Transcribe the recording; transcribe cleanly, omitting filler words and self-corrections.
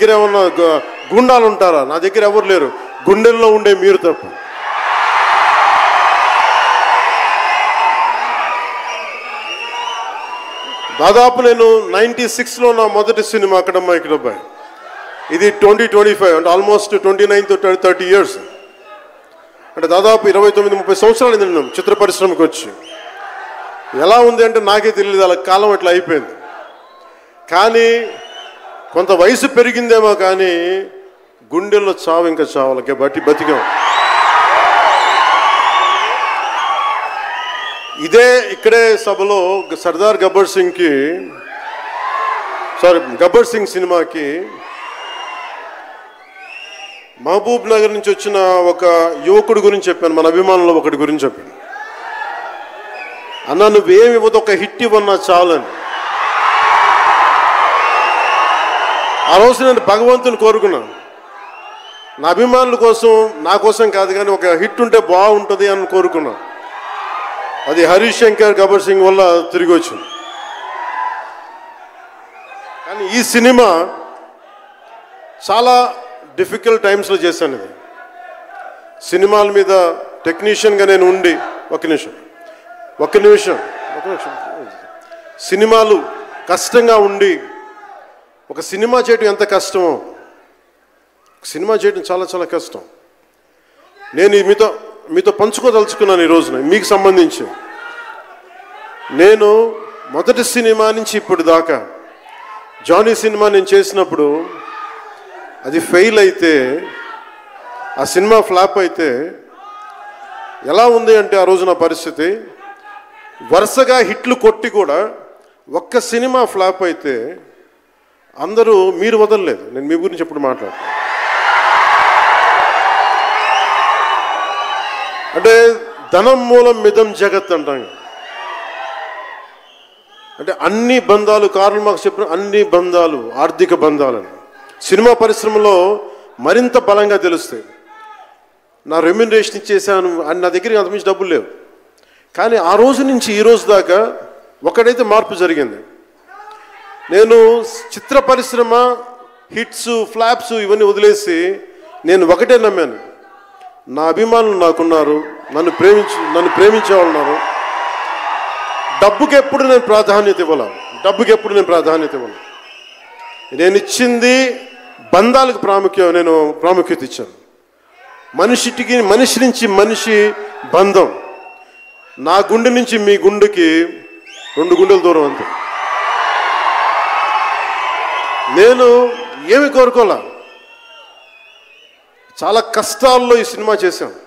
దగ్గర ఏమన్నా గుండాలు ఉంటారా? నా దగ్గర ఎవరు లేరు, గుండెల్లో ఉండే మీరు తప్ప. దాదాపు నేను 96లో నా మొదటి సినిమా అక్కడమ్మా ఇక్కడబ్బాయి. ఇది 2025 అంటే ఆల్మోస్ట్ 29 to 30 years. అంటే దాదాపు 29-30 సంవత్సరాలు నేను చిత్ర పరిశ్రమకు వచ్చి. ఎలా ఉంది అంటే నాకే తెలియదు, అలా కాలం అట్లా అయిపోయింది. కానీ కొంత వయసు పెరిగిందేమో కానీ గుండెల్లో చావు ఇంకా చావులకే బతికాం. ఇక్కడే సభలో సర్దార్ గబ్బర్ సింగ్ సినిమాకి మహబూబ్ నగర్ నుంచి వచ్చిన ఒక యువకుడి గురించి చెప్పాను, మన అభిమానులు ఒకటి గురించి చెప్పాను. అన్నా నువ్వేమి ఇవ్వదు, ఒక హిట్ ఇవ్వన్నా చాలని. ఆ రోజు నేను భగవంతుని కోరుకున్నాను, నా అభిమానుల కోసం, నా కోసం కాదు కానీ ఒక హిట్ ఉంటే బాగుంటుంది అని కోరుకున్నాను. అది హరీష్ శంకర్ గబ్బర్ సింగ్ వల్ల తిరిగి వచ్చింది. కానీ ఈ సినిమా చాలా డిఫికల్ట్ టైమ్స్లో చేశాను. ఇది సినిమాల మీద టెక్నీషియన్గా నేను ఉండి ఒక నిమిషం సినిమాలు కష్టంగా ఉండి, ఒక సినిమా చేయడం ఎంత కష్టమో, సినిమా చేయడం చాలా చాలా కష్టం. నేను మీతో పంచుకోదలుచుకున్నాను ఈ రోజున. మీకు సంబంధించి నేను మొదటి సినిమా నుంచి ఇప్పుడు దాకా జానీ సినిమా నేను చేసినప్పుడు అది ఫెయిల్ అయితే, ఆ సినిమా ఫ్లాప్ అయితే ఎలా ఉంది అంటే ఆ రోజు నా పరిస్థితి, వరుసగా హిట్లు కొట్టి కూడా ఒక్క సినిమా ఫ్లాప్ అయితే అందరూ మీరు వదలలేదు. నేను మీ గురించి ఎప్పుడు మాట్లాడతాను. అంటే ధనం మూలం మిదం జగత్ అంటాం. అంటే అన్ని బంధాలు, కార్ల్ మార్క్స్ చెప్పిన అన్ని బంధాలు ఆర్థిక బంధాలని సినిమా పరిశ్రమలో మరింత బలంగా తెలుస్తాయి. నా రెమ్యునరేషన్ ఇచ్చేసాను అని నా దగ్గర అంతమించి డబ్బులు లేవు. కానీ ఆ రోజు నుంచి ఈ రోజు దాకా ఒకటైతే మార్పు జరిగింది. నేను చిత్ర పరిశ్రమ హిట్స్ ఫ్లాప్స్ ఇవన్నీ వదిలేసి నేను ఒకటే నమ్మాను, నా అభిమానులు నాకున్నారు, నన్ను ప్రేమించే వాళ్ళు ఉన్నారు. డబ్బుకి ఎప్పుడు నేను ప్రాధాన్యత ఇవ్వను. నేను ఇచ్చింది బంధాలకు ప్రాముఖ్యత ఇచ్చాను. మనిషి నుంచి మనిషి బంధం. నా గుండె నుంచి మీ గుండెకి 2 గుండెల దూరం అంతే. నేను ఏమి కోరుకోలే, చాలా కష్టాల్లో ఈ సినిమా చేశాను.